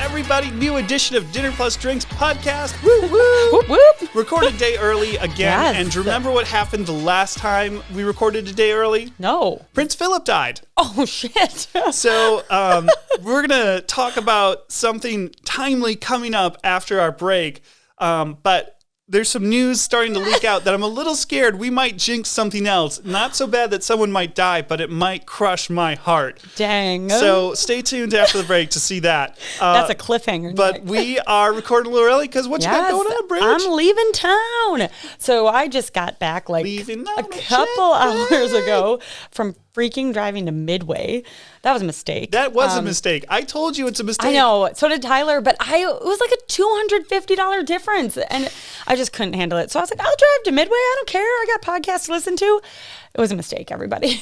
everybody. New edition of Dinner Plus Drinks podcast. Woo, woo. Whoop, whoop. Recorded a day early again. Yes. And do you remember what happened the last time we recorded a day early? No. Prince Philip died. Oh, shit. So we're going to talk about something timely coming up after our break. But there's some news starting to leak out that I'm a little scared we might jinx something else. Not so bad that someone might die, but it might crush my heart. Dang. So stay tuned after the break to see that. That's a cliffhanger. But we are recording a little early because what you got going on, Bridge? I'm leaving town. So I just got back like a couple hours ago from freaking driving to Midway. That was a mistake. That was a mistake. I told you it's a mistake. I know. So did Tyler, but it was like a $250 difference, and I just couldn't handle it. So I was like, I'll drive to Midway. I don't care. I got podcasts to listen to. It was a mistake, everybody.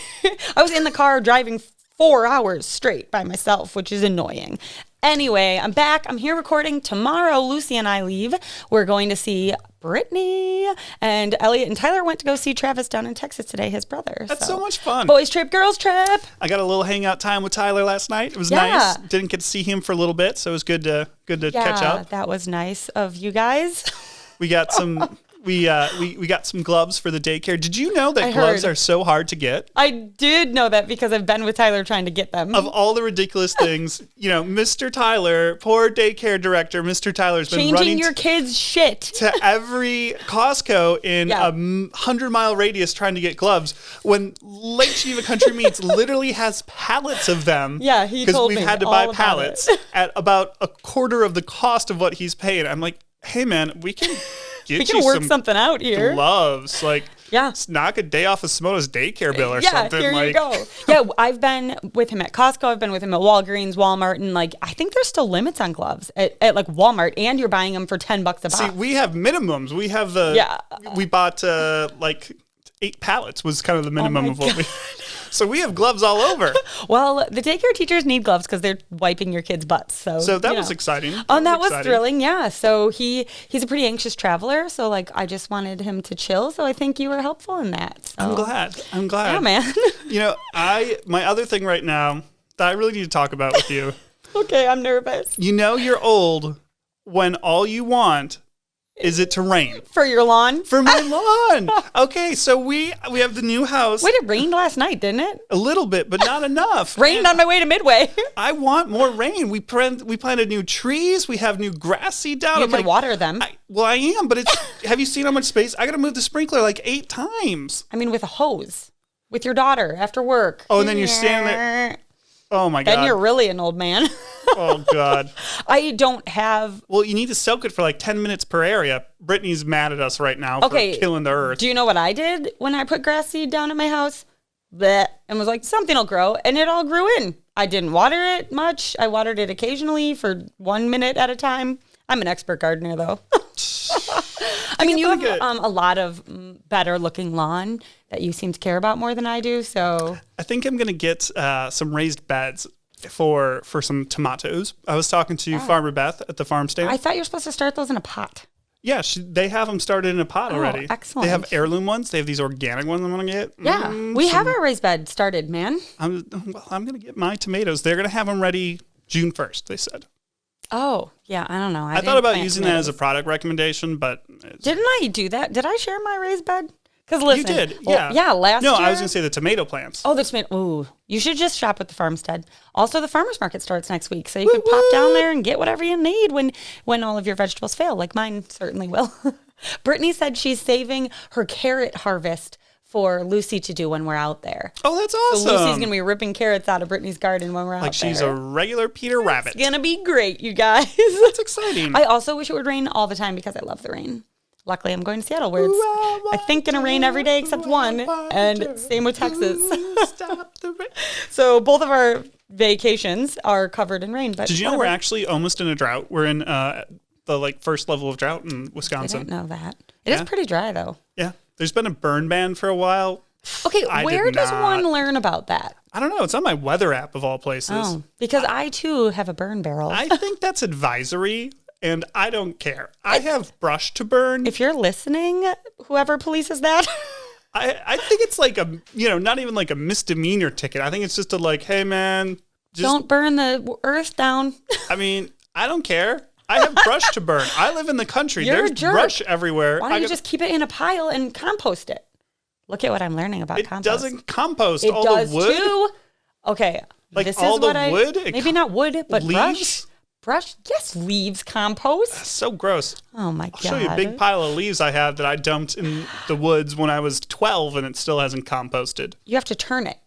I was in the car driving 4 hours straight by myself, which is annoying. Anyway, I'm back. I'm here recording. Tomorrow, Lucy and I leave. We're going to see Brittany, and Elliot and Tyler went to go see Travis down in Texas today, his brother. That's so much fun. Boys trip, girls trip. I got a little hangout time with Tyler last night. It was nice. Didn't get to see him for a little bit, so it was good to catch up. That was nice of you guys. We got some we got some gloves for the daycare. Did you know that gloves are so hard to get? I did know that because I've been with Tyler trying to get them. Of all the ridiculous things, Mr. Tyler, poor daycare director, Mr. Tyler's been changing running your kids' shit to every Costco in a 100-mile radius trying to get gloves. When Lake Geneva Country Meats literally has pallets of them. Yeah, he told me because we've had to buy pallets at about a quarter of the cost of what he's paying. I'm like, hey man, we can work something out here. Gloves, knock a day off of Simona's daycare bill or something. Yeah, here you go. Yeah, I've been with him at Costco. I've been with him at Walgreens, Walmart, and I think there's still limits on gloves at Walmart, and you're buying them for $10 a box. See, we have minimums. We have we bought 8 pallets was kind of the minimum of what we. So we have gloves all over. Well, the daycare teachers need gloves because they're wiping your kids' butts. So that was exciting. That was thrilling. Yeah. So he's a pretty anxious traveler. So I just wanted him to chill. So I think you were helpful in that. So. I'm glad. Yeah, man. My other thing right now that I really need to talk about with you. Okay, I'm nervous. You're old when all you want is it to rain. For your lawn? For my lawn. Okay, so we have the new house. Wait, it rained last night, didn't it? A little bit, but not enough. Rained on my way to Midway. I want more rain. We planted new trees. We have new grass seed down. You can water them. I am, but have you seen how much space? I got to move the sprinkler 8 times. I mean, with a hose. With your daughter after work. Oh, and then you're standing there. Oh, my God. Then you're really an old man. Oh, God. I don't have... Well, you need to soak it for 10 minutes per area. Brittany's mad at us right now for killing the earth. Do you know what I did when I put grass seed down at my house? Blech, and was like, something will grow. And it all grew in. I didn't water it much. I watered it occasionally for 1 minute at a time. I'm an expert gardener, though. You have a lot of better looking lawn that you seem to care about more than I do. So I think I'm going to get some raised beds for some tomatoes. I was talking to Farmer Beth at the farm stand. I thought you were supposed to start those in a pot. Yeah, they have them started in a pot already. Excellent. They have heirloom ones. They have these organic ones I'm going to get. Yeah, we have our raised bed started, man. I'm going to get my tomatoes. They're going to have them ready June 1st, they said. Oh, yeah, I don't know. I thought about using that as a product recommendation, but... Didn't I do that? Did I share my raised bed? Because listen... You did, yeah. Yeah, last year... No, I was going to say the tomato plants. Oh, the tomato... Ooh, you should just shop at the farmstead. Also, the farmer's market starts next week, so you can pop down there and get whatever you need when all of your vegetables fail, like mine certainly will. Brittany said she's saving her carrot harvest for Lucy to do when we're out there. Oh, that's awesome. So Lucy's going to be ripping carrots out of Brittany's garden when we're out there. Like she's a regular Peter Rabbit. It's going to be great, you guys. That's exciting. I also wish it would rain all the time because I love the rain. Luckily, I'm going to Seattle where it's, I think, going to rain every day except one. And same with Texas. Stop the rain. So both of our vacations are covered in rain. But did you know we're actually almost in a drought? We're in the first level of drought in Wisconsin. I didn't know that. It is pretty dry, though. Yeah. There's been a burn ban for a while. Okay, where does one learn about that? I don't know. It's on my weather app of all places. Oh, because I too have a burn barrel. I think that's advisory, and I don't care. I have brush to burn. If you're listening, whoever polices that... I think it's not even a misdemeanor ticket. I think it's just hey man, don't burn the earth down. I mean, I don't care. I have brush to burn. I live in the country. You're There's a jerk. brush everywhere. Why don't you just keep it in a pile and compost it? Look at what I'm learning about It compost. doesn't compost It all does the wood. too. Okay. Like this all is the what wood? Maybe not wood, but Leaves? Brush. Yes, leaves compost. So gross. Oh my I'll God. show you a big pile of leaves I have that I dumped in the woods when I was 12 and it still hasn't composted. You have to turn it.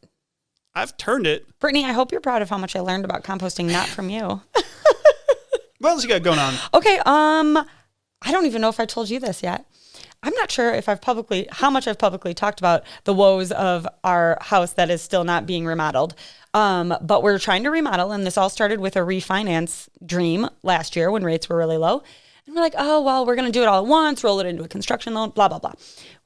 I've turned it. Brittany, I hope you're proud of how much I learned about composting, not from you. What else you got going on? Okay, I don't even know if I told you this yet. I'm not sure if how much I've publicly talked about the woes of our house that is still not being remodeled. But we're trying to remodel, and this all started with a refinance dream last year when rates were really low. And we're like, oh, well, we're going to do it all at once, roll it into a construction loan, blah, blah, blah.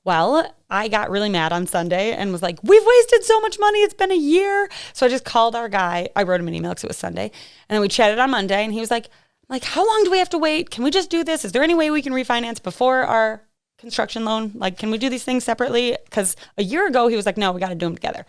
Well, I got really mad on Sunday and was like, we've wasted so much money. It's been a year. So I just called our guy. I wrote him an email because it was Sunday. And then we chatted on Monday, and he was like, how long do we have to wait? Can we just do this? Is there any way we can refinance before our construction loan? Like, can we do these things separately? Because a year ago, he was like, no, we got to do them together.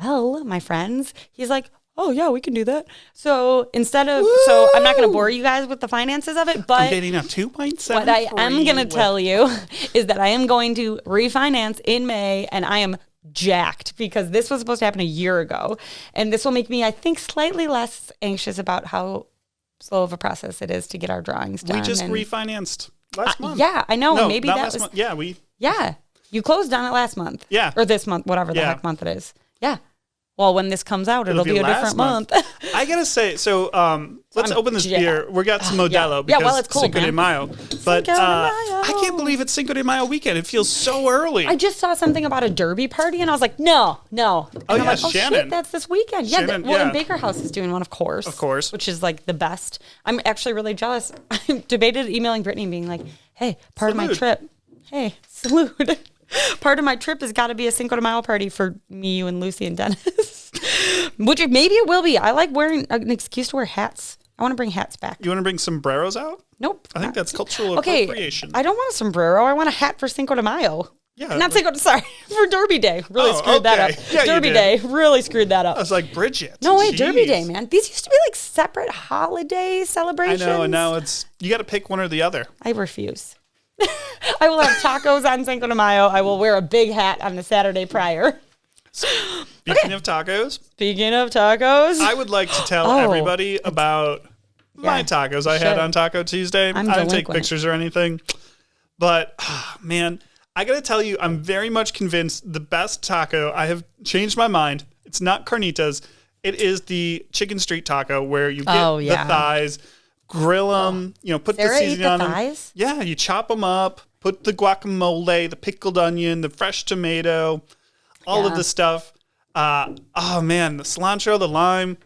Well, my friends, he's like, oh, yeah, we can do that. So so I'm not going to bore you guys with the finances of it, but I'm getting a 2.7. what I am going to tell you is that I am going to refinance in May, and I am jacked because this was supposed to happen a year ago. And this will make me, I think, slightly less anxious about how slow of a process it is to get our drawings done. We just refinanced last month. Yeah, I know. No, Maybe not that last was. month. Yeah, Yeah, you closed on it last month. Yeah. Or this month, whatever the heck month it is. Yeah. Well, when this comes out, it'll be a different month. I gotta say, so let's open this beer. We got some Modelo because well, it's cold, Cinco de man. Mayo. But Cinco de Mayo. I can't believe it's Cinco de Mayo weekend. It feels so early. I just saw something about a derby party, and I was like, no. And Oh, I'm yeah, like, Shannon. Shit, that's this weekend. Yeah, Shannon, and Baker House is doing one, of course. Of course. Which is like the best. I'm actually really jealous. I debated emailing Brittany and being like, hey, part of my trip. Hey, salute. Part of my trip has got to be a Cinco de Mayo party for me, you, and Lucy and Dennis. Which maybe it will be. I like wearing an excuse to wear hats. I want to bring hats back. You want to bring sombreros out? Nope. I think that's cultural appropriation. I don't want a sombrero. I want a hat for Cinco de Mayo. Yeah. Not for Derby Day. Really screwed that up. Yeah, Derby Day really screwed that up. I was like, Bridget. No way, Jeez. Derby Day, man. These used to be like separate holiday celebrations. I know, and now you got to pick one or the other. I refuse. I will have tacos on Cinco de Mayo. I will wear a big hat on the Saturday prior. Speaking of tacos, I would like to tell everybody about my tacos I had on Taco Tuesday. I didn't take pictures or anything. But, man, I got to tell you, I'm very much convinced the best taco, I have changed my mind. It's not carnitas. It is the chicken street taco where you get the thighs, grill them, put the seasoning on them. Thighs? Yeah, you chop them up, put the guacamole, the pickled onion, the fresh tomato, all of the stuff. Oh, man, the cilantro, the lime.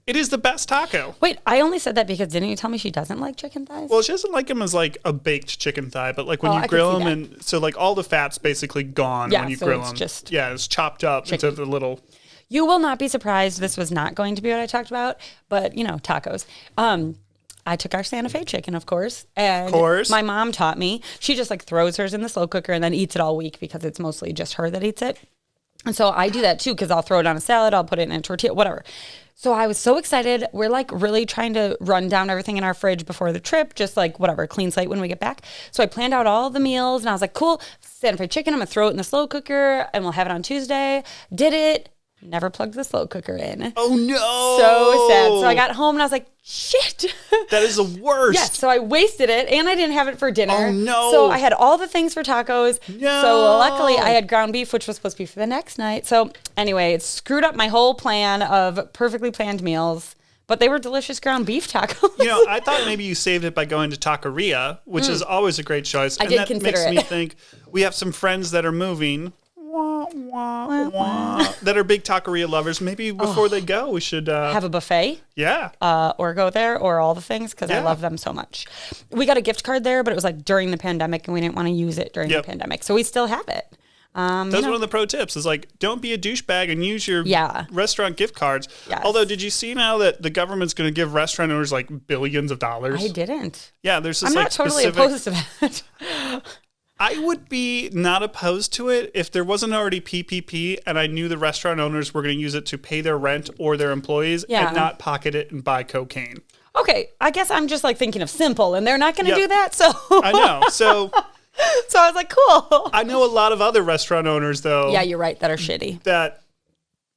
It is the best taco. Wait, I only said that because didn't you tell me she doesn't like chicken thighs? Well, she doesn't like them as like a baked chicken thigh, but like when you grill them, and so like all the fat's basically gone when you grill them. It's chopped up into the little. You will not be surprised. This was not going to be what I talked about, but tacos. I took our Santa Fe chicken, of course. And my mom taught me. She just like throws hers in the slow cooker and then eats it all week because it's mostly just her that eats it. And so I do that too because I'll throw it on a salad, I'll put it in a tortilla, whatever. So I was so excited. We're like really trying to run down everything in our fridge before the trip, just like whatever, clean slate when we get back. So I planned out all the meals and I was like, cool, Santa Fe chicken, I'm gonna throw it in the slow cooker and we'll have it on Tuesday. Did it. Never plugged the slow cooker in. Oh no. So sad. So I got home and I was like, shit. That is the worst. Yes. So I wasted it and I didn't have it for dinner. Oh no. So I had all the things for tacos. No. So luckily I had ground beef, which was supposed to be for the next night. So anyway, it screwed up my whole plan of perfectly planned meals. But they were delicious ground beef tacos. I thought maybe you saved it by going to Taqueria, which is always a great choice. I did consider it. That makes me think we have some friends that are moving. That are big taqueria lovers. Maybe before they go, we should have a buffet. Yeah. Or go there or all the things because I love them so much. We got a gift card there, but it was like during the pandemic and we didn't want to use it during the pandemic. So we still have it. That's one of the pro tips is like, don't be a douchebag and use your restaurant gift cards. Yes. Although, did you see now that the government's going to give restaurant owners like billions of dollars? I didn't. Yeah, there's this I'm not totally opposed to that. I would be not opposed to it if there wasn't already PPP and I knew the restaurant owners were going to use it to pay their rent or their employees and not pocket it and buy cocaine. Okay, I guess I'm just like thinking of simple, and they're not going to do that. So I know. So I was like, cool. I know a lot of other restaurant owners, though. Yeah, you're right. That are shitty. That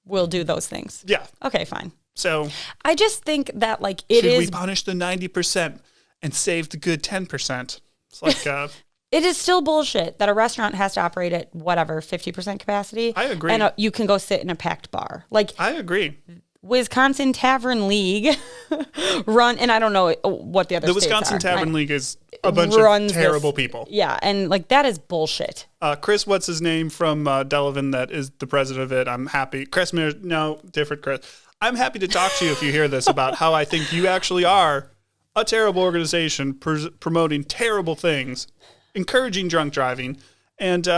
will do those things. Yeah. Okay, fine. So I just think that like it should is. we punish the 90% and save the good 10%? It's like it is still bullshit that a restaurant has to operate at whatever 50% capacity. I agree. And you can go sit in a packed bar. Like I agree. Wisconsin Tavern League run, and I don't know what the other The states Wisconsin are. Tavern League is a bunch of terrible people. Yeah, and like that is bullshit. Chris, what's his name from Delavan that is the president of it? I'm happy. Chris, no, different Chris. I'm happy to talk to you if you hear this about how I think you actually are a terrible organization promoting terrible things, encouraging drunk driving, and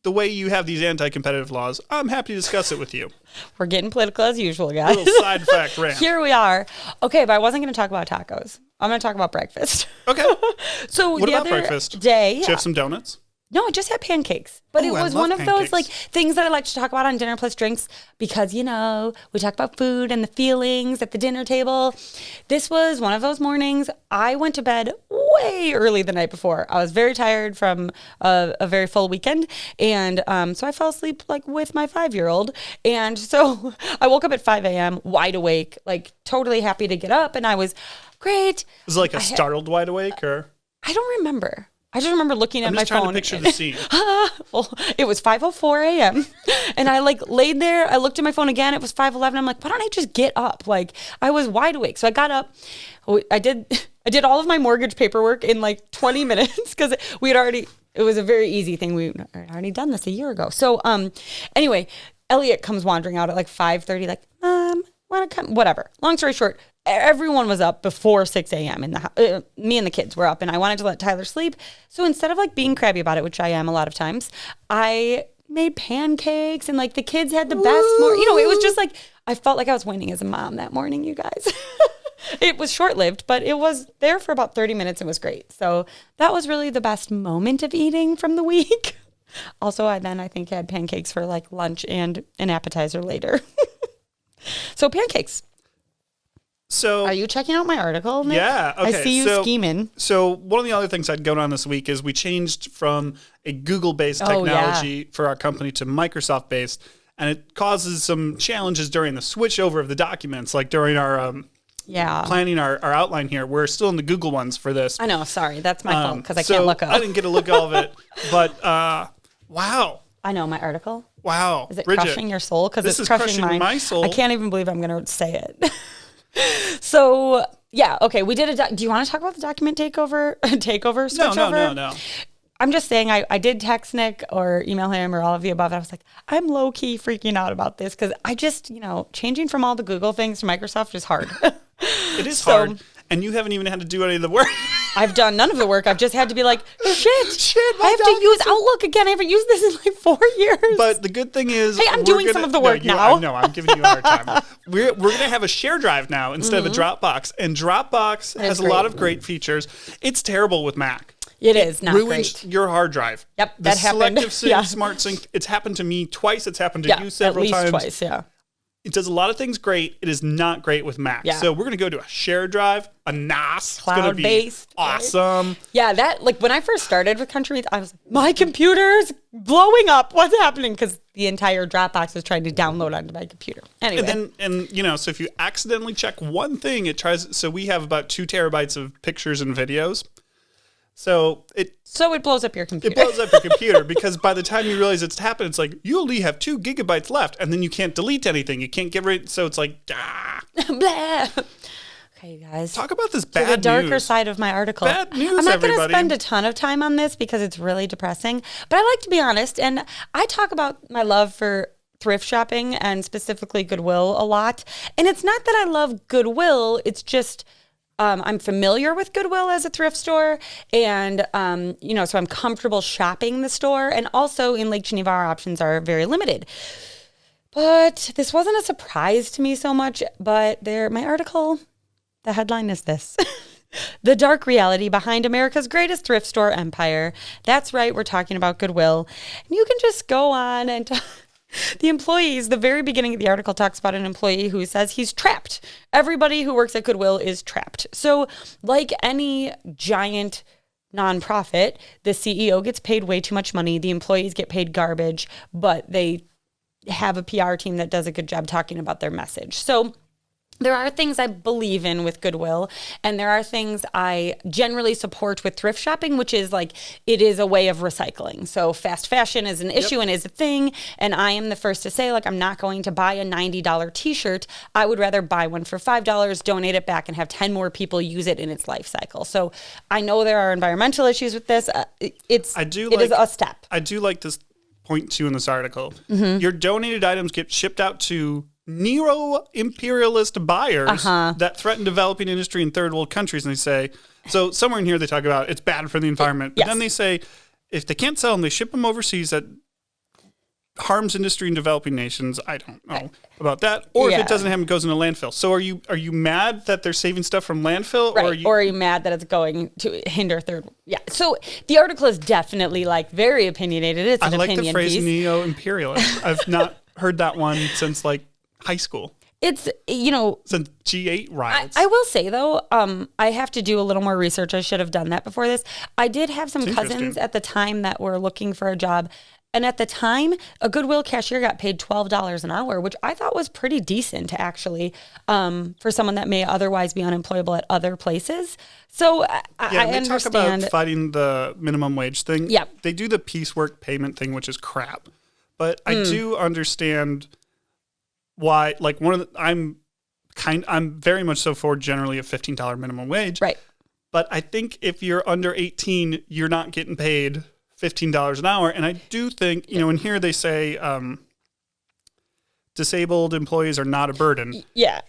the way you have these anti-competitive laws. I'm happy to discuss it with you. We're getting political as usual, guys. Little side fact rant. Here we are. Okay, but I wasn't going to talk about tacos. I'm going to talk about breakfast. Okay. So What the about other breakfast? day, Did you have some donuts? no, I just had pancakes. But it Ooh, I was love one of those pancakes. like things that I like to talk about on Dinner Plus Drinks because, you know, we talk about food and the feelings at the dinner table. This was one of those mornings. I went to bed way early the night before. I was very tired from a very full weekend. And so I fell asleep like with my 5-year-old. And so I woke up at 5 a.m. wide awake, like totally happy to get up. And I was great. Was it like a startled wide awake or? I don't remember. I just remember looking at I'm my just trying phone. to picture the scene. Well, it was 5:04 a.m. and I like laid there. I looked at my phone again. It was 5:11. I'm like, why don't I just get up? Like I was wide awake. So I got up. I did all of my mortgage paperwork in like 20 minutes because it was a very easy thing. We had already done this a year ago. So anyway, Elliot comes wandering out at like 5:30 like, want to come? Whatever. Long story short, everyone was up before 6 a.m. in the me and the kids were up, and I wanted to let Tyler sleep. So instead of like being crabby about it, which I am a lot of times, I made pancakes, and like the kids had the best morning. You know, it was just like I felt like I was winning as a mom that morning, you guys. It was short-lived, but it was there for about 30 minutes and was great. So that was really the best moment of eating from the week. Also, I think had pancakes for like lunch and an appetizer later. So pancakes. So Are you checking out my article, Nick? Yeah. Okay. I see you scheming. So one of the other things I'd going on this week is we changed from a Google-based technology for our company to Microsoft-based, and it causes some challenges during the switchover of the documents, like during our planning our outline here. We're still in the Google ones for this. I know. Sorry. That's my fault because I can't look up. I didn't get a look at all of it, but wow. I know my article. Wow. Is it Bridget, crushing your soul? Because this it's is crushing mine. my soul. I can't even believe I'm going to say it. So, yeah. Okay. We did do you want to talk about the document takeover switchover? No. I'm just saying I did text Nick or email him or all of the above. I was like, I'm low key freaking out about this because I just, changing from all the Google things to Microsoft is hard. It is hard. And you haven't even had to do any of the work. I've done none of the work. I've just had to be like, shit, my I have to use Outlook again. I haven't used this in like 4 years. But the good thing is, hey, I'm doing some of the work now. No, I'm giving you a hard time. We're going to have a share drive now instead of a Dropbox. And Dropbox has a lot of great features. It's terrible with Mac. It is not ruins great. Your hard drive. Yep, the that happened. Selective sync, smart sync. It's happened to me twice. It's happened to you several times. At least twice, yeah. It does a lot of things great. It is not great with Mac. Yeah. So we're going to go to a shared drive, a NAS. Cloud-based. It's going to be awesome. Right? Yeah, that, like, when I first started with Country Meats, I was like, my computer's blowing up. What's happening? Because the entire Dropbox is trying to download onto my computer. Anyway. So if you accidentally check one thing, it tries. So we have about 2 terabytes of pictures and videos. So it blows up your computer. It blows up your computer because by the time you realize it's happened, it's like you only have 2 gigabytes left, and then you can't delete anything. You can't get rid. So it's like, Blah. Okay, guys. Talk about this to the darker news. side of my article. Bad news, I'm not going to everybody. spend a ton of time on this because it's really depressing, but I like to be honest, and I talk about my love for thrift shopping and specifically Goodwill a lot. And it's not that I love Goodwill, it's just I'm familiar with Goodwill as a thrift store, and so I'm comfortable shopping the store. And also in Lake Geneva, our options are very limited. But this wasn't a surprise to me so much. But my article, the headline is this: "The dark reality behind America's greatest thrift store empire." That's right, we're talking about Goodwill, and you can just go on and The employees, the very beginning of the article talks about an employee who says he's trapped. Everybody who works at Goodwill is trapped. So like any giant nonprofit, the CEO gets paid way too much money. The employees get paid garbage, but they have a PR team that does a good job talking about their message. So there are things I believe in with Goodwill, and there are things I generally support with thrift shopping, which is like, it is a way of recycling. So fast fashion is an issue and is a thing, and I am the first to say, like, I'm not going to buy a $90 t-shirt. I would rather buy one for $5, donate it back, and have 10 more people use it in its life cycle. So I know there are environmental issues with this. It is a step. I do like this point too in this article. Your donated items get shipped out to neo-imperialist buyers that threaten developing industry in third world countries. And they say, so somewhere in here they talk about it's bad for the environment. But then they say, if they can't sell them, they ship them overseas. That harms industry in developing nations. I don't know about that. Or if it doesn't happen, it goes in a landfill. So are you mad that they're saving stuff from landfill? Right. Or are you mad that it's going to hinder third? Yeah. So the article is definitely like very opinionated. It's an opinion piece. I like the phrase neo-imperialist. I've not heard that one since like high school. It's, since G8 riots. I will say though, I have to do a little more research. I should have done that before this. I did have some cousins at the time that were looking for a job. And at the time, a Goodwill cashier got paid $12 an hour, which I thought was pretty decent actually, for someone that may otherwise be unemployable at other places. So I understand. Talk about fighting the minimum wage thing. Yeah. They do the piecework payment thing, which is crap. But I do understand why, like I'm very much so for generally a $15 minimum wage. Right. But I think if you're under 18, you're not getting paid $15 an hour. And I do think, in here they say disabled employees are not a burden. Yeah.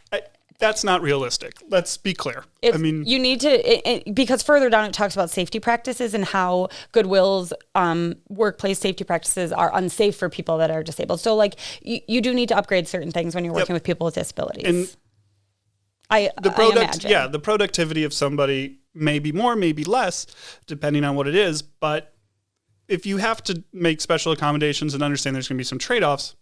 That's not realistic. Let's be clear. You need to, because further down it talks about safety practices and how Goodwill's workplace safety practices are unsafe for people that are disabled. So like you do need to upgrade certain things when you're working with people with disabilities. And I imagine. The productivity of somebody may be more, maybe less, depending on what it is. But if you have to make special accommodations and understand there's going to be some trade-offs,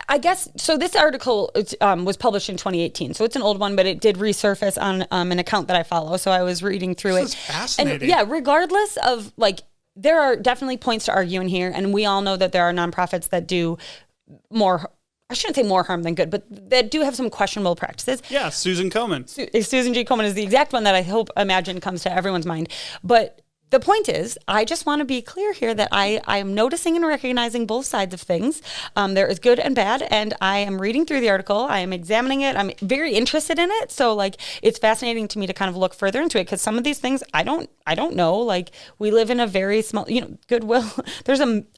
I guess, so this article was published in 2018, so it's an old one, but it did resurface on an account that I follow, so I was reading through This is fascinating. And regardless of, like, there are definitely points to argue in here, and we all know that there are nonprofits that do more, I shouldn't say more harm than good, but that do have some questionable practices. Yeah, Susan Komen. Susan G. Komen is the exact one that I imagine comes to everyone's mind. But the point is, I just want to be clear here that I am noticing and recognizing both sides of things. There is good and bad, and I am reading through the article. I am examining it. I'm very interested in it. So, like, it's fascinating to me to kind of look further into it because some of these things I don't know. Like, we live in a very small, Goodwill.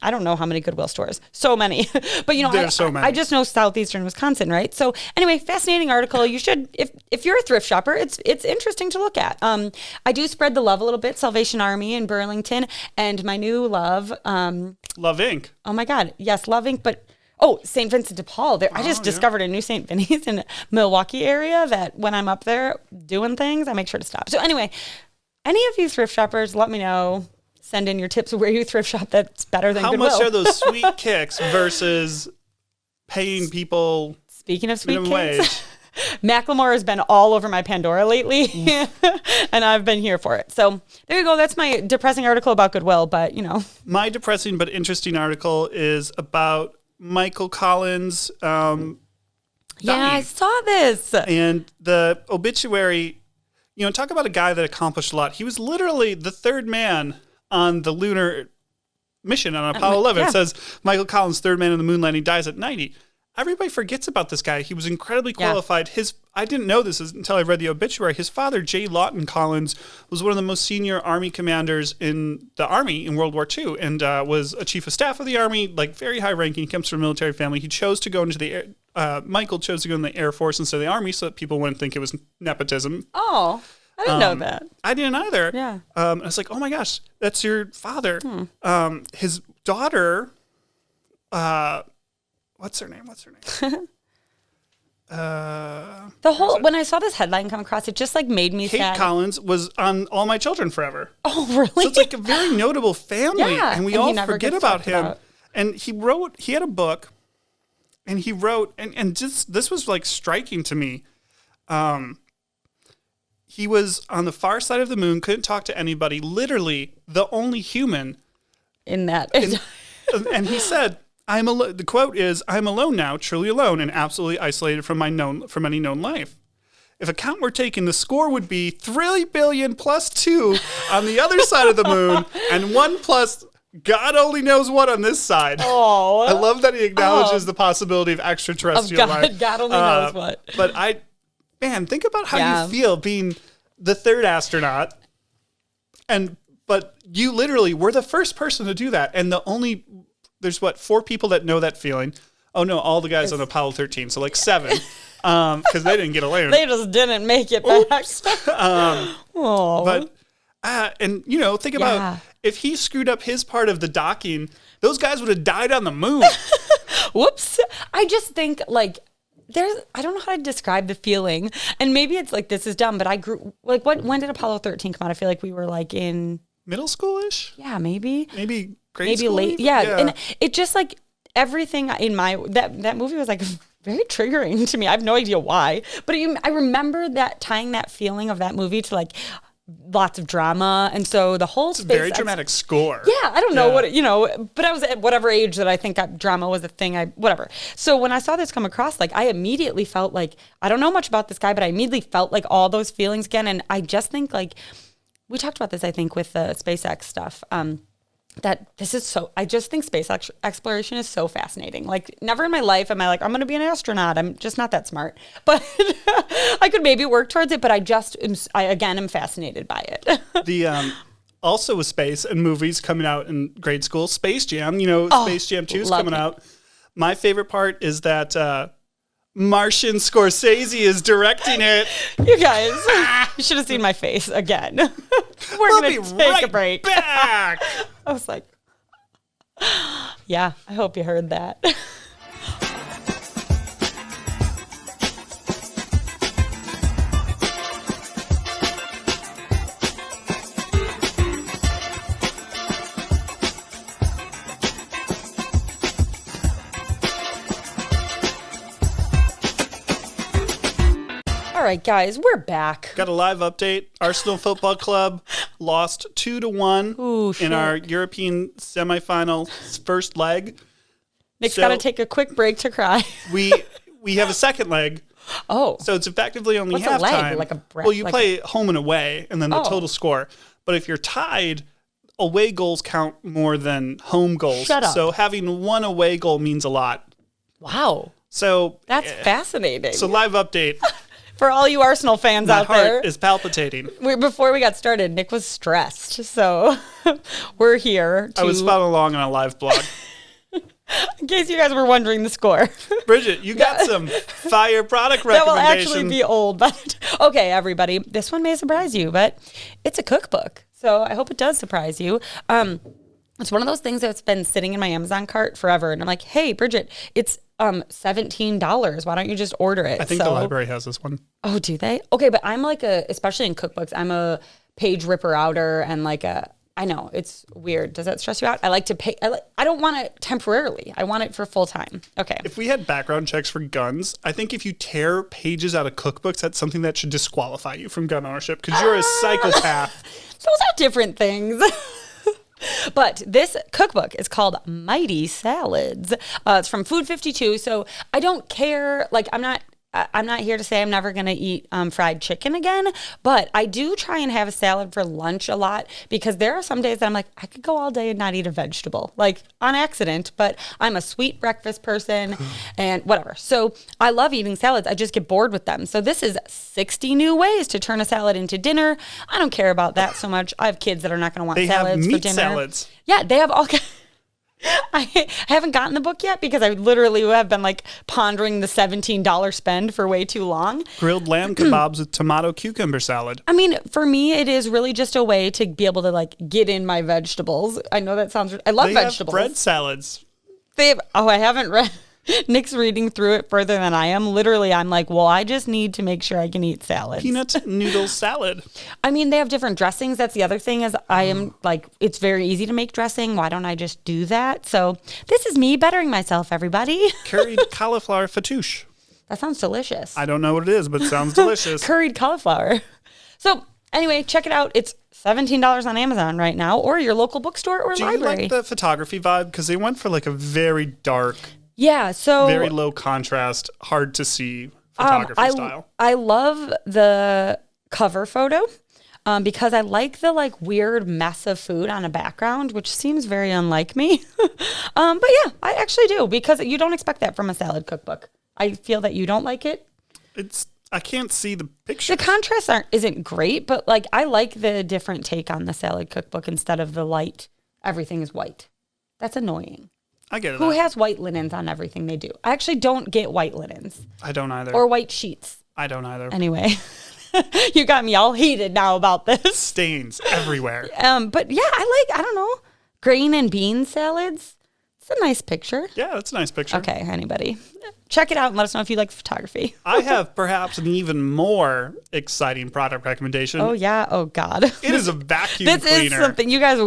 I don't know how many Goodwill stores. So many, but there's so many. I just know southeastern Wisconsin, right? So anyway, fascinating article. You should, if you're a thrift shopper, it's interesting to look at. I do spread the love a little bit. Salvation Army in Burlington, and my new love, Love Inc. Oh my God, yes, Love Inc. But St. Vincent de Paul. I just discovered a new St. Vinny's in Milwaukee area that when I'm up there doing things, I make sure to stop. So anyway, any of you thrift shoppers, let me know. Send in your tips of where you thrift shop that's better than Goodwill. How much are those sweet kicks versus paying people? Speaking of sweet kicks. Macklemore has been all over my Pandora lately, and I've been here for it. So there you go. That's my depressing article about Goodwill, but My depressing but interesting article is about Michael Collins. Yeah, I saw this. And the obituary, talk about a guy that accomplished a lot. He was literally the third man on the lunar mission on Apollo 11. Yeah. It says Michael Collins, third man on the moon landing, dies at 90. Everybody forgets about this guy. He was incredibly qualified. I didn't know this until I read the obituary. His father, J. Lawton Collins, was one of the most senior Army commanders in the Army in World War II and was a chief of staff of the Army, like very high ranking. He comes from a military family. He chose to go into the Michael chose to go in the Air Force instead of the Army so that people wouldn't think it was nepotism. Oh, I didn't know that. I didn't either. Yeah. I was like, oh my gosh, that's your father. His daughter, what's her name? When I saw this headline come across, it just like made me Kate sad. Collins was on All My Children forever. Oh, really? So it's like a very notable family, and we all never forget gets about talked him. about. And he had a book, and he wrote, and just, this was like striking to me. He was on the far side of the moon, couldn't talk to anybody, literally the only human in that. And he said, the quote is, "I'm alone now, truly alone, and absolutely isolated from any known life. If a count were taken, the score would be 3 billion plus 2 on the other side of the moon, and 1 plus God only knows what on this side." Oh, I love that he acknowledges the possibility of extraterrestrial life. God only knows what. But think about how you feel being the third astronaut, but you literally were the first person to do that, and there's 4 people that know that feeling. Oh no, all the guys on Apollo 13, so like 7, because they didn't get a land. They just didn't make it back. Think about if he screwed up his part of the docking, those guys would have died on the moon. Whoops. I just think like I don't know how to describe the feeling, and maybe it's like, this is dumb, but I grew like, when did Apollo 13 come out? I feel like we were like in middle school-ish. Yeah, maybe grade school. Late. Yeah, and it just like everything in that movie was like very triggering to me. I have no idea why, but I remember that tying that feeling of that movie to like lots of drama, and so the whole space, very dramatic score. Yeah, I don't know what but I was at whatever age that I think that drama was a thing. Whatever. So when I saw this come across, like I immediately felt like, I don't know much about this guy, but I immediately felt like all those feelings again. And I just think like we talked about this, I think, with the SpaceX stuff. That this is I just think space exploration is so fascinating. Like, never in my life am I like, I'm going to be an astronaut. I'm just not that smart. But I could maybe work towards it, but I am fascinated by it. Also with space and movies coming out in grade school, Space Jam, Space Jam 2 is coming out. My favorite part is that Martian Scorsese is directing it. You guys, you should have seen my face again. We're going to take a break. Back. I was like, yeah, I hope you heard that. All right, guys, we're back. Got a live update. Arsenal Football Club lost 2-1 in our European semifinal first leg. Nick's got to take a quick break to cry. we have a second leg. Oh. So it's effectively only What's halftime. A leg? Well, you play home and away, and then the total score. But if you're tied, away goals count more than home goals. Shut up. So having one away goal means a lot. Wow. So that's fascinating. So live update. For all you Arsenal fans out there. My heart is palpitating. Before we got started, Nick was stressed. So we're here I was following along on a live blog. In case you guys were wondering the score. Bridget, you got some fire product recommendation. That will actually be old. But okay, everybody. This one may surprise you, but it's a cookbook. So I hope it does surprise you. It's one of those things that's been sitting in my Amazon cart forever. And I'm like, hey, Bridget, it's $17. Why don't you just order it? I think the library has this one. Oh, do they? Okay, but I'm like especially in cookbooks, I'm a page ripper outer and like I know it's weird. Does that stress you out? I like to pay. I don't want it temporarily. I want it for full time. Okay. If we had background checks for guns, I think if you tear pages out of cookbooks, that's something that should disqualify you from gun ownership because you're a psychopath. Those are different things. But this cookbook is called Mighty Salads. It's from Food 52. So I don't care. Like, I'm not here to say I'm never going to eat fried chicken again, but I do try and have a salad for lunch a lot because there are some days that I'm like, I could go all day and not eat a vegetable, like on accident, but I'm a sweet breakfast person and whatever. So I love eating salads. I just get bored with them. So this is 60 new ways to turn a salad into dinner. I don't care about that so much. I have kids that are not going to want salads for dinner. They have meat salads. Yeah, they have all kinds. I haven't gotten the book yet because I literally have been like pondering the $17 spend for way too long. Grilled lamb kebabs with tomato cucumber salad. I mean, for me, it is really just a way to be able to like get in my vegetables. I know that sounds. I love vegetables. Have bread salads. I haven't read. Nick's reading through it further than I am. Literally, I'm like, well, I just need to make sure I can eat salads. Peanut noodle salad. I mean, they have different dressings. That's the other thing is I am like, it's very easy to make dressing. Why don't I just do that? So this is me bettering myself, everybody. Curried cauliflower fatouche. That sounds delicious. I don't know what it is, but it sounds delicious. Curried cauliflower. So anyway, check it out. It's $17 on Amazon right now, or your local bookstore or library. Do you like the photography vibe? Because they went for like a very dark, so very low contrast, hard to see photography style. I love the cover photo because I like the like weird mess of food on a background, which seems very unlike me. But yeah, I actually do because you don't expect that from a salad cookbook. I feel that you don't like it. I can't see the picture. The contrast isn't great, but like I like the different take on the salad cookbook instead of the light. Everything is white. That's annoying. I get it. Who has white linens on everything they do? I actually don't get white linens. I don't either. Or white sheets. I don't either. Anyway, you got me all heated now about this. Stains everywhere. But yeah, I don't know, grain and bean salads. It's a nice picture. Yeah, that's a nice picture. Okay, anybody. Check it out and let us know if you like photography. I have perhaps an even more exciting product recommendation. Oh, yeah. Oh, God. It is a vacuum this cleaner. This is something you guys...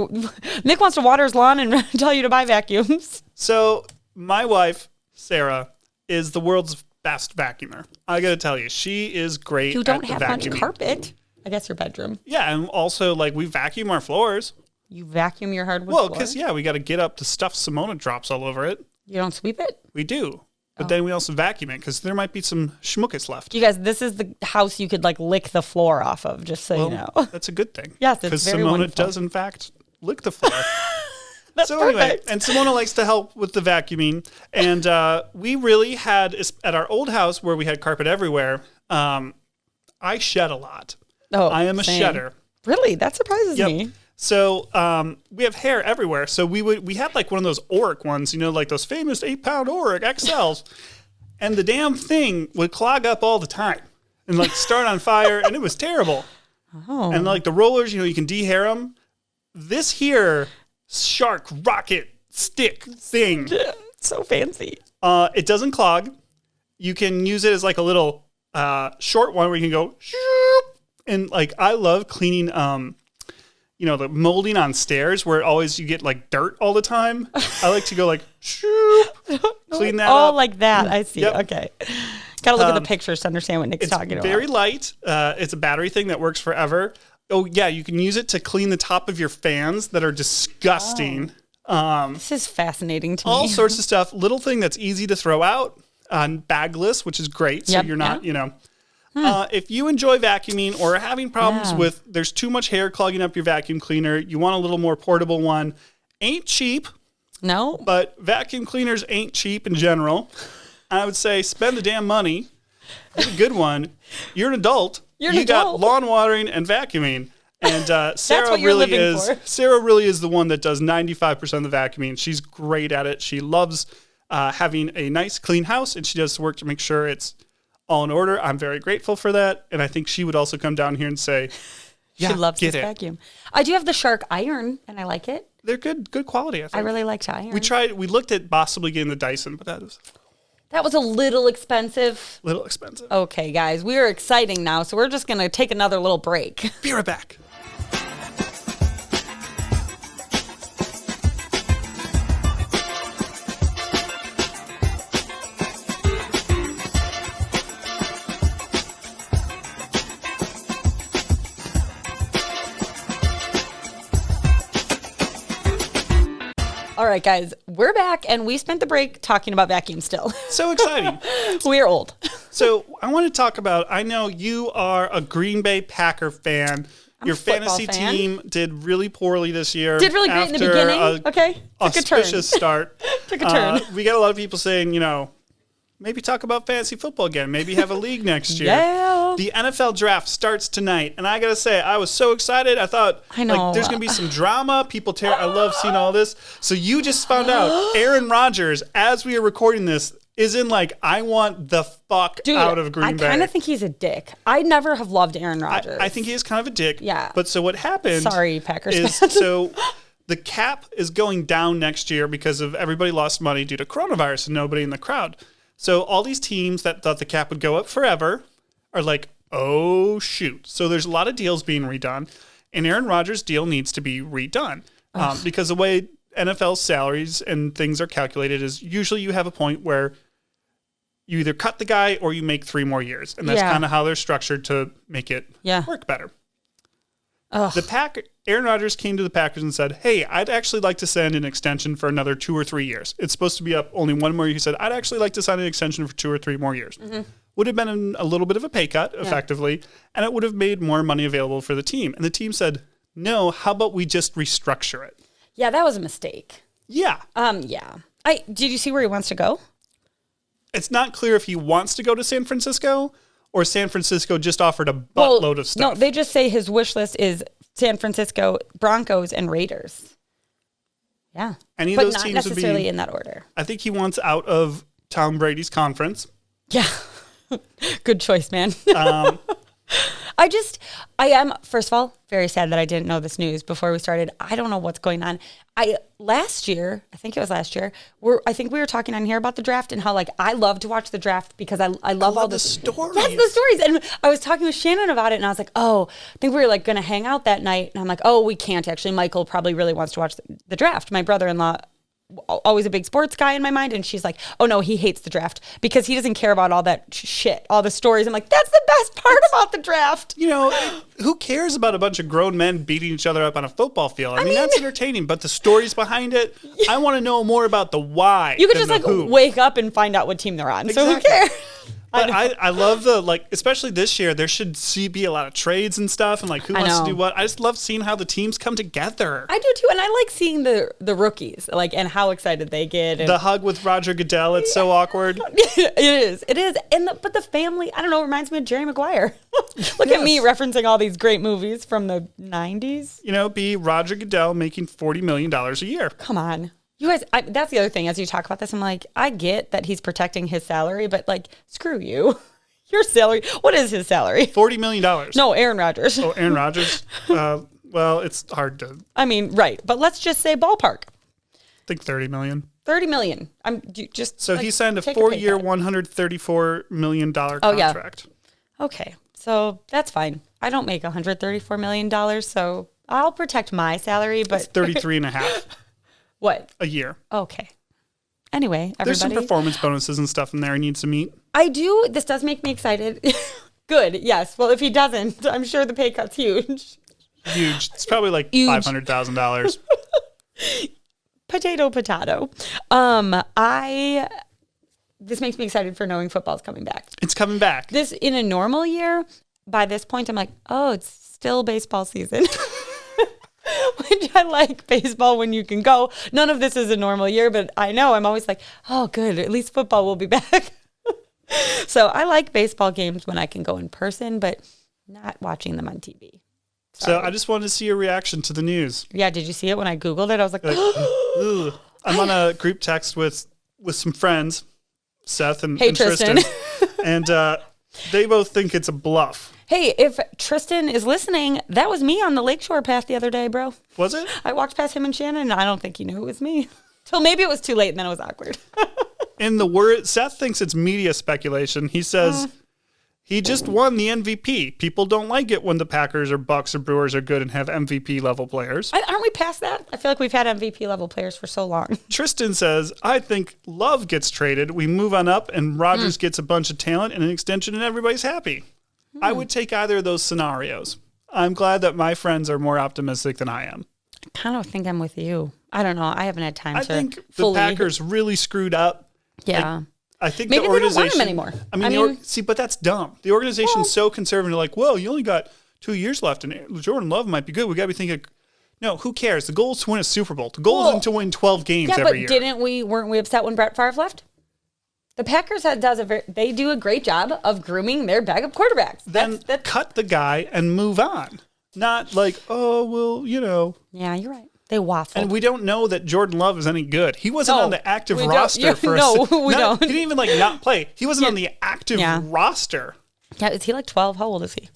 Nick wants to water his lawn and tell you to buy vacuums. So my wife, Sarah, is the world's best vacuumer. I got to tell you, she is great You don't at have much vacuuming. carpet. I guess your bedroom. Yeah, and also, like, we vacuum our floors. You vacuum your hardwood Well, floor? because, yeah, we got to get up to stuff Simona drops all over it. You don't sweep it? We do. But then we also vacuum it because there might be some schmuckus left. You guys, this is the house you could, like, lick the floor off of, just so you know. That's a good thing. Yes, it's because very Simona wonderful. does, in fact, lick the floor. That's Anyway, perfect. and Simona likes to help with the vacuuming. And we really had, at our old house where we had carpet everywhere, I shed a lot. Oh, I am a same. shedder. Really? That surprises me. So we have hair everywhere. So we had like one of those Oric ones, you know, like those famous 8-pound Oric XLs. And the damn thing would clog up all the time and like start on fire. And it was terrible. Oh. And like the rollers, you know, you can dehair them. This here shark rocket stick thing. So fancy. It doesn't clog. You can use it as like a little short one where you can go shoop. And like I love cleaning you know, the molding on stairs where always you get like dirt all the time. I like to go like shoop, clean that up. Oh, like that. I see. Yep. Okay. Got to look at the pictures to understand what Nick's It's talking about. very light. It's a battery thing that works forever. Oh yeah, you can use it to clean the top of your fans that are disgusting. This is fascinating to me. All sorts of stuff. Little thing that's easy to throw out, bagless, which is great. So Yep, you're not, yeah. you know. If you enjoy vacuuming or are having problems with there's too much hair clogging up your vacuum cleaner, you want a little more portable one. Ain't cheap, No? but vacuum cleaners ain't cheap in general. I would say spend the damn money. Get a good one. You're an adult. You're an you got adult. lawn watering and vacuuming. And Sarah what you're really living is for. Sarah really is the one that does 95% of the vacuuming. She's great at it. She loves having a nice clean house, and she does the work to make sure it's all in order. I'm very grateful for that. And I think she would also come down here and say, yeah, She loves get this it. vacuum. I do have the Shark Iron, and I like it. They're good quality, I think. I really like to iron. We looked at possibly getting the Dyson, but that was That was a little expensive. a little expensive. Okay, guys, we are exciting now, so we're just going to take another little break. Be right back. All right, guys, we're back, and we spent the break talking about vacuum still. So exciting. We're old. So I want to talk about, I know you are a Green Bay Packer fan. Your a football fantasy fan. team did really poorly this year. Did really great in the after beginning. a Okay. Took a turn. auspicious start. Took a turn. We got a lot of people saying, you know, maybe talk about fantasy football again. Maybe have a league next year. Yeah. The NFL draft starts tonight. And I got to say, I was so excited. I thought, I know. like, there's going to be some drama. I love seeing all this. So you just found out Aaron Rodgers, as we are recording this, is in like, I want the fuck Dude, out of Green I Bay. kind of think he's a dick. I never have loved Aaron Rodgers. I think he is kind of a dick. Yeah. But so what happened Sorry, Packers is fans. so the cap is going down next year because of everybody lost money due to coronavirus and nobody in the crowd. So all these teams that thought the cap would go up forever are like, oh, shoot. So there's a lot of deals being redone, and Aaron Rodgers' deal needs to be redone because the way NFL salaries and things are calculated is usually you have a point where you either cut the guy or you make 3 more years. And that's kind of how they're structured to make it work better. Aaron Rodgers came to the Packers and said, hey, I'd actually like to send an extension for another 2 or 3 years. It's supposed to be up only 1 more year. He said, I'd actually like to sign an extension for 2 or 3 more years. Would have been a little bit of a pay cut, effectively, and it would have made more money available for the team. And the team said, no, how about we just restructure it? Yeah, that was a mistake. Yeah. Did you see where he wants to go? It's not clear if he wants to go to San Francisco or San Francisco just offered a buttload of stuff. No, they just say his wish list is San Francisco, Broncos, and Raiders. Yeah. Any of but those not teams necessarily would be, in that order. I think he wants out of Tom Brady's conference. Yeah. Good choice, man. I am, first of all, very sad that I didn't know this news before we started. I don't know what's going on. I think it was last year, I think we were talking on here about the draft and how, like, I love to watch the draft because I love all the stories. Yes, the stories. And I was talking with Shannon about it, and I was like, oh, I think we were, like, going to hang out that night. And I'm like, oh, we can't actually. Michael probably really wants to watch the draft. My brother-in-law, always a big sports guy in my mind, and she's like, oh no, he hates the draft because he doesn't care about all that shit, all the stories. I'm like, that's the best part about the draft. You know, who cares about a bunch of grown men beating each other up on a football field? I mean that's entertaining, but the stories behind it, I want to know more about the why. You could just who. wake up and find out what team they're on. Exactly. So who cares? But I love especially this year, there should be a lot of trades and stuff and who wants to do what. I just love seeing how the teams come together. I do too. And I like seeing the rookies, and how excited they get. And the hug with Roger Goodell, it's so awkward. It is. But the family, I don't know, reminds me of Jerry Maguire. Look at me referencing all these great movies from the 90s. Be Roger Goodell making $40 million a year. Come on. You guys, that's the other thing. As you talk about this, I'm like, I get that he's protecting his salary, but screw you. Your salary. What is his salary? $40 million. No, Aaron Rodgers. Oh, Aaron Rodgers. Well, it's hard to. I mean, right. But let's just say ballpark. I think $30 million. $30 million. So he signed a 4-year, $134 million contract. Yeah. Okay. So that's fine. I don't make $134 million, so I'll protect my salary, but. It's 33 and a half. What? A year. Okay. Anyway, everybody. There's some performance bonuses and stuff in there he needs to meet. I do. This does make me excited. Good. Yes. Well, if he doesn't, I'm sure the pay cut's huge. Huge. It's probably $500,000. Potato. This makes me excited for knowing football's coming back. It's coming back. This, in a normal year, by this point, I'm like, oh, it's still baseball season. Which I like baseball when you can go. None of this is a normal year, but I know I'm always like, oh, good. At least football will be back. So I like baseball games when I can go in person, but not watching them on TV. Sorry. So I just wanted to see your reaction to the news. Yeah, did you see it when I Googled it? I was like, Ugh. I'm on a group text with some friends, Seth and Tristan. And they both think it's a bluff. Hey, if Tristan is listening, that was me on the Lakeshore path the other day, bro. Was it? I walked past him and Shannon, and I don't think he knew it was me. Till maybe it was too late, and then it was awkward. In the word, Seth thinks it's media speculation. He says he just won the MVP. People don't like it when the Packers or Bucks or Brewers are good and have MVP level players. Aren't we past that? I feel like we've had MVP level players for so long. Tristan says, I think Love gets traded. We move on up, and Rodgers gets a bunch of talent and an extension, and everybody's happy. I would take either of those scenarios. I'm glad that my friends are more optimistic than I am. I kind of think I'm with you. I don't know. I haven't had time to think the Packers really screwed up. Yeah. I think maybe the organization. They don't want him I anymore. mean, but that's dumb. The organization's so conservative. Like, well, you only got 2 years left, and Jordan Love might be good. We got to be thinking, no, who cares? The goal is to win a Super Bowl. The goal isn't to win 12 games every year. Yeah, but weren't we upset when Brett Favre left? The Packers they do a great job of grooming their backup quarterbacks. Then cut the guy and move on. Not like, oh, well, Yeah, you're right. They waffled. And we don't know that Jordan Love is any good. He wasn't on the active roster for we don't. He didn't even not play. He wasn't on the active roster. Yeah, is he 12? How old is he?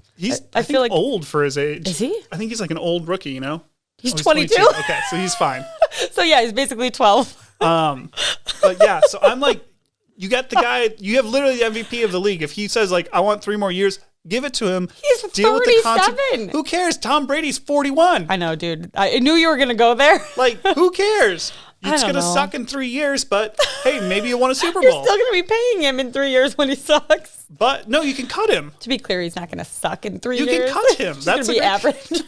I feel like old for his age. Is he? I think he's like an old rookie, Do He's Oh, 22. Okay, so he's fine. So yeah, he's basically 12. But yeah, so I'm like, you got the guy, you have literally the MVP of the league. If he says like, I want 3 more years, give it to him. He's 37. Who cares? Tom Brady's 41. I know, dude. I knew you were going to go there. Like, who cares? I It's don't going to know. suck in 3 years, but hey, maybe you won a Super You're Bowl. still going to be paying him in 3 years when he sucks. But no, you can cut him. To be clear, he's not going to suck in 3 You years. can cut him. He's That's going to be average.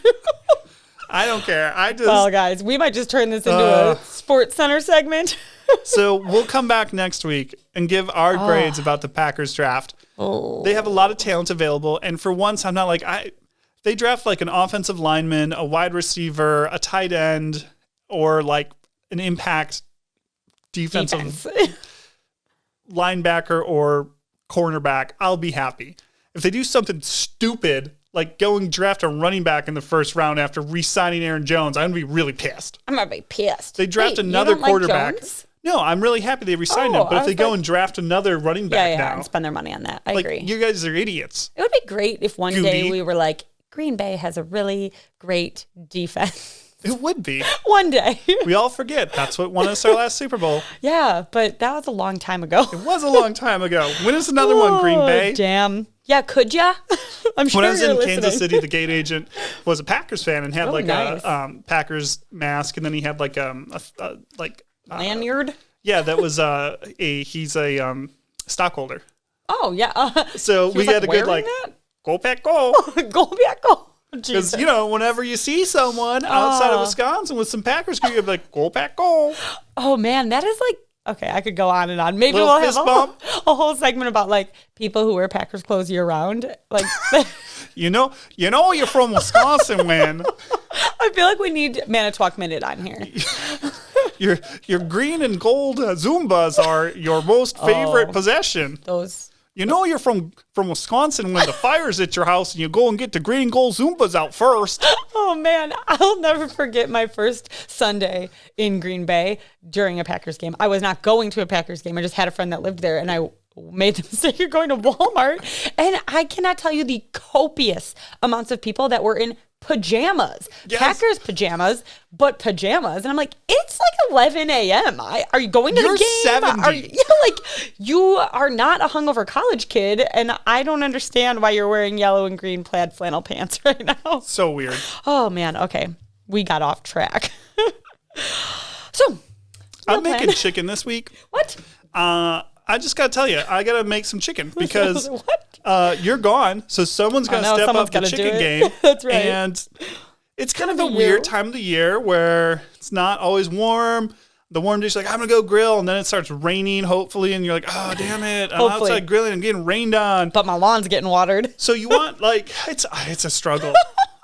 I don't care. I just. Well, guys, we might just turn this into a Sports Center segment. So we'll come back next week and give our grades about the Packers draft. Oh. They have a lot of talent available, and for once, I'm not like they draft like an offensive lineman, a wide receiver, a tight end, or like an impact defensive linebacker or cornerback. I'll be happy. If they do something stupid like going draft a running back in the first round after re-signing Aaron Jones, I'm gonna be really pissed. I'm going to be pissed. They draft Wait, you another don't like quarterback. Jones? No, I'm really happy they re-signed him. But I if they was go like- and draft another running back now, and spend their money on that. I like agree. you guys are idiots. It would be great if one day Goody. we were like, Green Bay has a really great defense. It would be. One day. We all forget that's what won us our last Super Bowl. Yeah, but that was a long time ago. It was a long time ago. When is another one, Green Bay? Damn. Yeah, could ya? I'm sure When I was you're in listening. Kansas City, the gate agent was a Packers fan and had Oh, like nice. a Packers mask, and then he had like Lanyard? yeah, that was he's a stockholder. Oh, yeah. So He we was, had a good wearing go Pack go. that? Go back, go. Because, Jesus. you know, whenever you see someone outside of Wisconsin with some Packers gear, you'll be like, go Pack go. Oh, man, that is like, okay, I could go on and on. Maybe Little we'll have fist bump. a whole segment about like people who wear Packers clothes year round. Like, You know you're from Wisconsin when I feel like we need Manitowoc Minute on here. your green and gold Zumbas are your most favorite possession. Those. You know you're from Wisconsin when the fire's at your house and you go and get the green and gold Zumbas out first. Oh man, I'll never forget my first Sunday in Green Bay during a Packers game. I was not going to a Packers game. I just had a friend that lived there, and I made the mistake of going to Walmart. And I cannot tell you the copious amounts of people that were in pajamas, Yes. Packers pajamas, but pajamas. And I'm like, it's like 11 a.m. Are you going to You're the game? 70. Are you, like, you are not a hungover college kid, and I don't understand why you're wearing yellow and green plaid flannel pants right now. So weird. Oh man, okay. We got off track. So, I'm meal making plan. chicken this week. What? I just gotta tell you, I gotta make some chicken because What? you're gone, so someone's gonna know, step someone's up the gotta do chicken it. game. That's right. And it's kind of a gonna be weird you. time of the year where it's not always warm. The warm day's like, I'm gonna go grill, and then it starts raining, hopefully, and you're like, oh damn it, I'm Hopefully. outside grilling and getting rained on. But my lawn's getting watered. So you want like it's a struggle.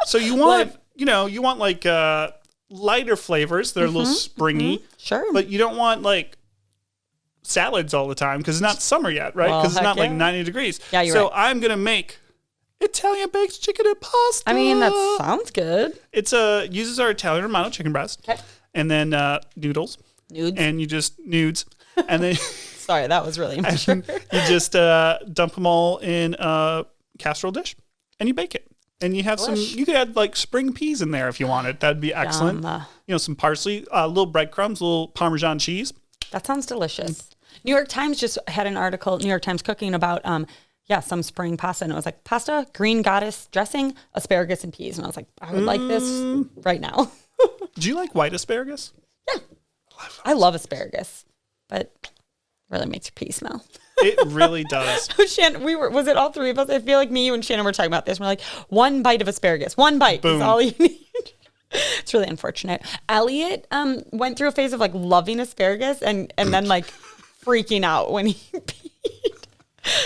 So you want like lighter flavors that are a little springy, Sure. but you don't want like salads all the time because it's not summer yet, right? Well, Because it's heck not like yeah. 90 degrees. Yeah, you're so right. I'm gonna make Italian baked chicken and pasta. I mean, that sounds good. It's uses our Italian Romano chicken breast, Okay. and then noodles, Nudes. and you just nudes, and then Sorry, that was really immature. you just dump them all in a casserole dish, and you bake it. And you have Delish. you could add like spring peas in there if you wanted. That'd be excellent. Yum. You know, some parsley, little breadcrumbs, little Parmesan cheese. That sounds delicious. New York Times just had an article, New York Times Cooking, about some spring pasta, and it was like pasta, green goddess dressing, asparagus, and peas. And I was like, I would like this right now. Do you like white asparagus? I love asparagus, but it really makes your pee smell. It really does. Shannon, was it all three of us? I feel like me, you, and Shannon were talking about this. We're like, one bite of asparagus, one bite Boom. is all you need. It's really unfortunate. Elliot went through a phase of like loving asparagus and then like freaking out when he peed.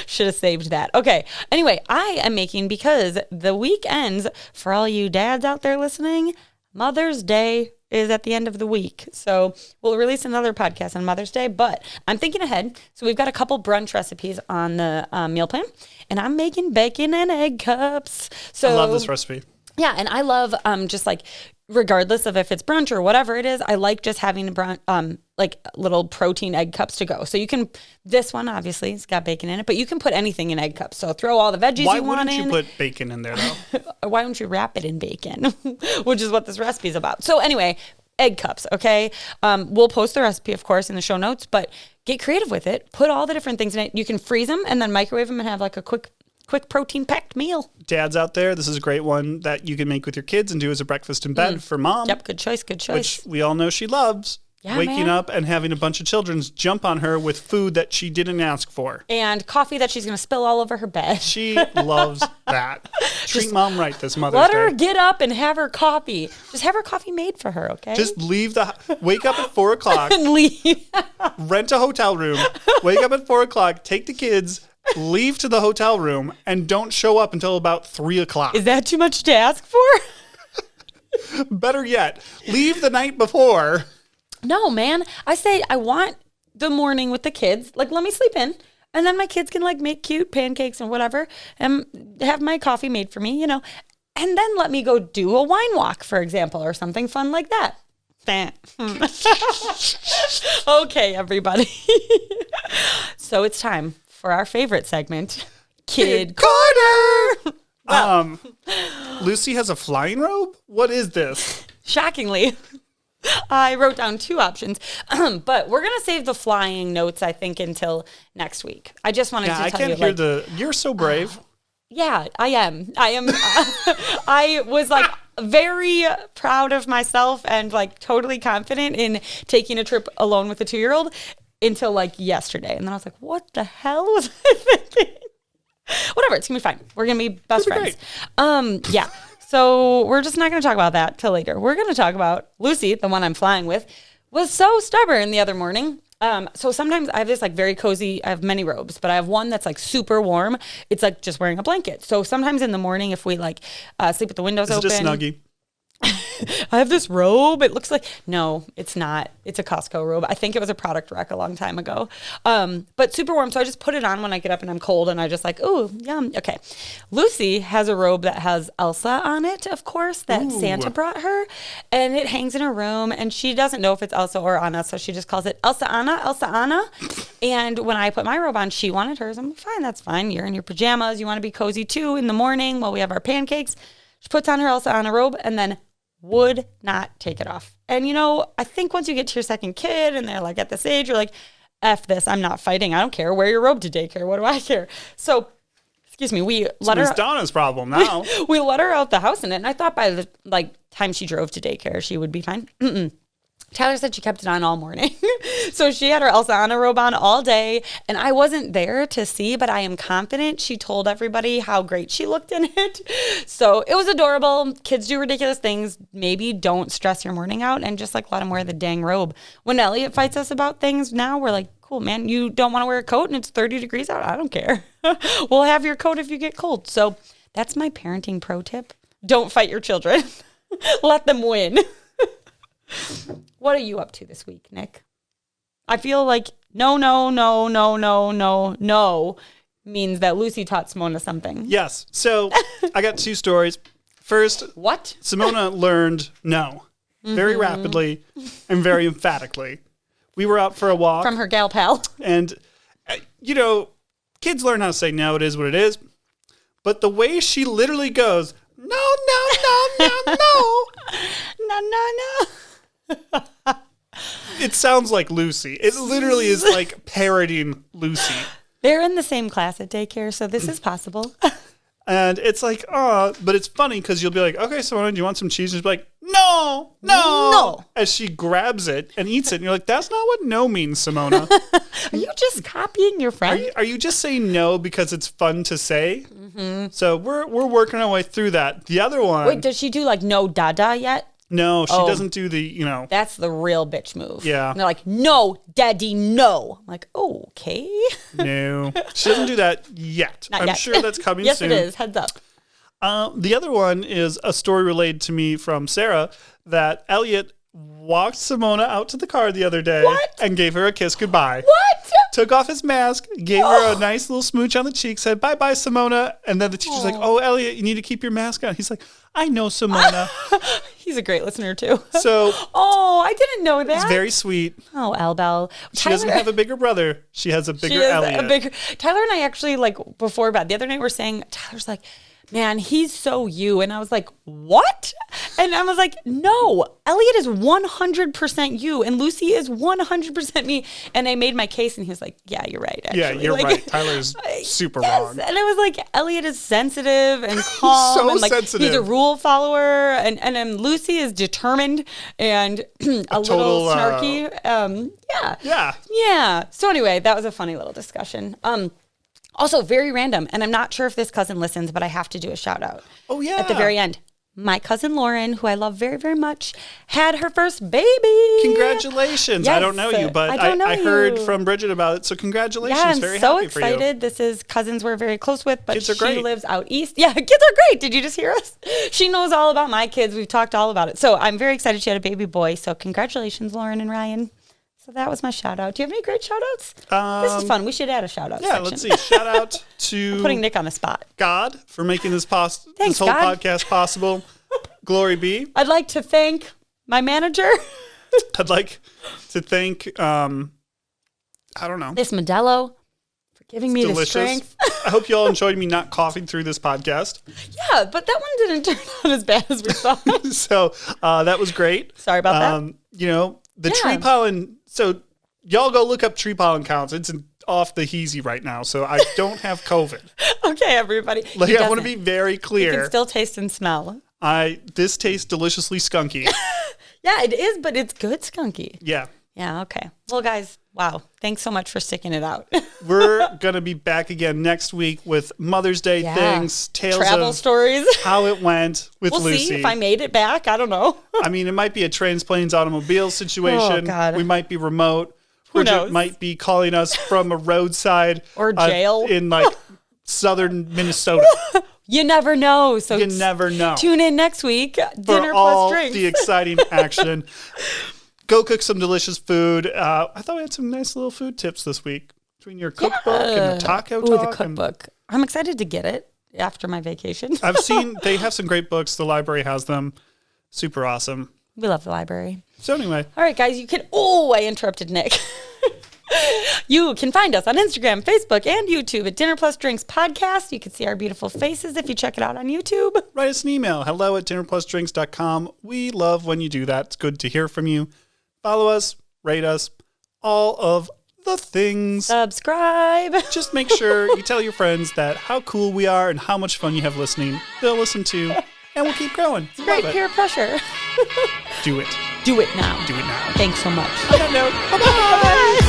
Should have saved that. Okay. Anyway, I am making, because the week ends, for all you dads out there listening, Mother's Day is at the end of the week. So we'll release another podcast on Mother's Day, but I'm thinking ahead. So we've got a couple brunch recipes on the meal plan, and I'm making bacon and egg cups. So I love this recipe. yeah, and I love just like regardless of if it's brunch or whatever it is, I like just having like little protein egg cups to go. So you can, this one obviously it's got bacon in it, but you can put anything in egg cups. So throw all the veggies you want in. Why wouldn't you put bacon in there though? Why don't you wrap it in bacon, which is what this recipe is about. So anyway, egg cups, okay? We'll post the recipe, of course, in the show notes, but get creative with it. Put all the different things in it. You can freeze them and then microwave them and have like a quick protein-packed meal. Dads out there, this is a great one that you can make with your kids and do as a breakfast in bed for mom. Yep, good choice. Which we all know she loves. Yeah, waking up and having a bunch of children jump on her with food that she didn't ask for. And coffee that she's going to spill all over her bed. She loves that. Treat mom right this Mother's Let Day. her get up and have her coffee. Just have her coffee made for her, okay? Just wake up at 4 o'clock. And leave. Rent a hotel room. Wake up at 4 o'clock. Take the kids. Leave to the hotel room. And don't show up until about 3 o'clock. Is that too much to ask for? Better yet, leave the night before. No, man. I say I want the morning with the kids. Like, let me sleep in. And then my kids can, like, make cute pancakes and whatever. And have my coffee made for me, And then let me go do a wine walk, for example, or something fun like that. Okay, everybody. So it's time for our favorite segment, Kid Corner. Well, Lucy has a flying robe? What is this? shockingly, I wrote down 2 options, but we're going to save the flying notes, I think, until next week. I just wanted to tell you. I can't hear you're so brave. Yeah, I am. I was like very proud of myself and like totally confident in taking a trip alone with a 2-year-old until like yesterday. And then I was like, what the hell was I thinking? Whatever, it's going to be fine. We're going to be best friends. Yeah. So we're just not going to talk about that till later. We're going to talk about Lucy, the one I'm flying with, was so stubborn the other morning. So sometimes I have this like very cozy, I have many robes, but I have one that's like super warm. It's like just wearing a blanket. So sometimes in the morning, if we like sleep with the windows open. Is it a Snuggie? I have this robe. It looks like, no, it's not. It's a Costco robe. I think it was a product rec a long time ago. But super warm. So I just put it on when I get up and I'm cold and I just like, ooh, yum. Okay. Lucy has a robe that has Elsa on it, of course, that Santa brought her. And it hangs in her room and she doesn't know if it's Elsa or Anna. So she just calls it Elsa Anna, Elsa Anna. And when I put my robe on, she wanted hers. I'm like, fine, that's fine. You're in your pajamas. You want to be cozy too in the morning while we have our pancakes. She puts on her Elsa Anna robe and then would not take it off. And I think once you get to your second kid and they're like at this age, you're like, F this, I'm not fighting. I don't care. Wear your robe to daycare. What do I care? So, excuse me, we let her. It's Donna's problem now. We let her out the house in it. And I thought by the time she drove to daycare, she would be fine. Tyler said she kept it on all morning. So she had her Elsa Anna robe on all day. And I wasn't there to see, but I am confident she told everybody how great she looked in it. So it was adorable. Kids do ridiculous things. Maybe don't stress your morning out and just like let them wear the dang robe. When Elliot fights us about things now, we're like, cool, man, you don't want to wear a coat and it's 30 degrees out? I don't care. We'll have your coat if you get cold. So that's my parenting pro tip. Don't fight your children. Let them win. What are you up to this week, Nick? I feel like no means that Lucy taught Simona something. Yes. So I got 2 stories. First, what? Simona learned no very rapidly and very emphatically. We were out for a walk. From her gal pal. And, kids learn how to say no, it is what it is. But the way she literally goes, no. It sounds like Lucy. It literally is like parodying Lucy. They're in the same class at daycare, so this is possible. And it's like, but it's funny because you'll be like, okay, Simona, do you want some cheese? And she'll be like, no. As she grabs it and eats it. And you're like, that's not what no means, Simona. Are you just copying your friend? Are you just saying no because it's fun to say? Mm-hmm. So we're working our way through that. The other one. Wait, does she do like no dada yet? No, she doesn't do the, That's the real bitch move. Yeah. And they're like, no, daddy, no. I'm like, okay. No. She doesn't do that yet. Not I'm yet. sure that's coming yes, soon. Yes, it is. Heads up. The other one is a story relayed to me from Sarah that Elliot walked Simona out to the car the other day and gave her a kiss goodbye. What? Took off his mask, gave her a nice little smooch on the cheek, said, bye-bye, Simona. And then the teacher's like, oh, Elliot, you need to keep your mask on. He's like, I know, Simona. He's a great listener too. So oh, I didn't know that. it's very sweet. Oh, Elbel. She doesn't have a bigger brother. She has a bigger Elliot. Tyler and I actually, like, before bed, the other night we're saying, Tyler's like, man, he's so you. And I was like, what? And I was like, no, Elliot is 100% you. And Lucy is 100% me. And I made my case and he was like, yeah, you're right. Actually. Yeah, you're right. Tyler's super wrong. And I was like, Elliot is sensitive and calm. So and like, sensitive. He's a rule follower. And Lucy is determined and a little snarky. Yeah. So anyway, that was a funny little discussion. Also, very random, and I'm not sure if this cousin listens, but I have to do a shout out. Oh, yeah. At the very end. My cousin Lauren, who I love very, very much, had her first baby. Congratulations. Yes. I don't know you, but I heard from Bridget about it, so congratulations. Yeah, I'm very so happy for you. excited. This is cousins we're very close with, but Kids are she great. lives out east. Yeah, kids are great. Did you just hear us? She knows all about my kids. We've talked all about it. So I'm very excited she had a baby boy. So congratulations, Lauren and Ryan. So that was my shout out. Do you have any great shout outs? This is fun. We should add a shout out section. Let's see. Shout out to I'm putting Nick on the spot. God for making this whole God. podcast possible. Glory be. I'd like to thank my manager. I'd like to thank, I don't know. This Modelo for giving me the strength. I hope you all enjoyed me not coughing through this podcast. Yeah, but that one didn't turn out as bad as we thought. So that was great. Sorry about that. You know, the tree pollen. So y'all go look up tree pollen counts. It's off the heezy right now. So I don't have COVID. Okay, everybody. Like, I want to be very clear. You can still taste and smell. This tastes deliciously skunky. Yeah, it is, but it's good skunky. Yeah. Yeah, okay. Well, guys, wow. Thanks so much for sticking it out. We're going to be back again next week with Mother's Day things, tales travel of stories. how it went with we'll Lucy. See if I made it back. I don't know. I mean, it might be a Transplanes automobile situation. Oh, God. We might be remote. Who Bridget knows? might be calling us from a roadside. Or jail. In like southern Minnesota. You never know. So You never know. Tune in next week. Dinner For all plus drinks. the exciting action. Go cook some delicious food. I thought we had some nice little food tips this week between your cookbook and the taco talk. The cookbook. I'm excited to get it after my vacation. I've seen they have some great books. The library has them. Super awesome. We love the library. So anyway. All right, guys, you can... Oh, I interrupted Nick. You can find us on Instagram, Facebook, and YouTube at Dinner Plus Drinks Podcast. You can see our beautiful faces if you check it out on YouTube. Write us an email, hello@dinnerplusdrinks.com. We love when you do that. It's good to hear from you. Follow us, rate us, all of the things. Subscribe. Just make sure you tell your friends that how cool we are and how much fun you have listening. They'll listen too, and we'll keep going. It's great peer pressure. Do it. Do it now. Do it now. Thanks so much. On that note, bye-bye.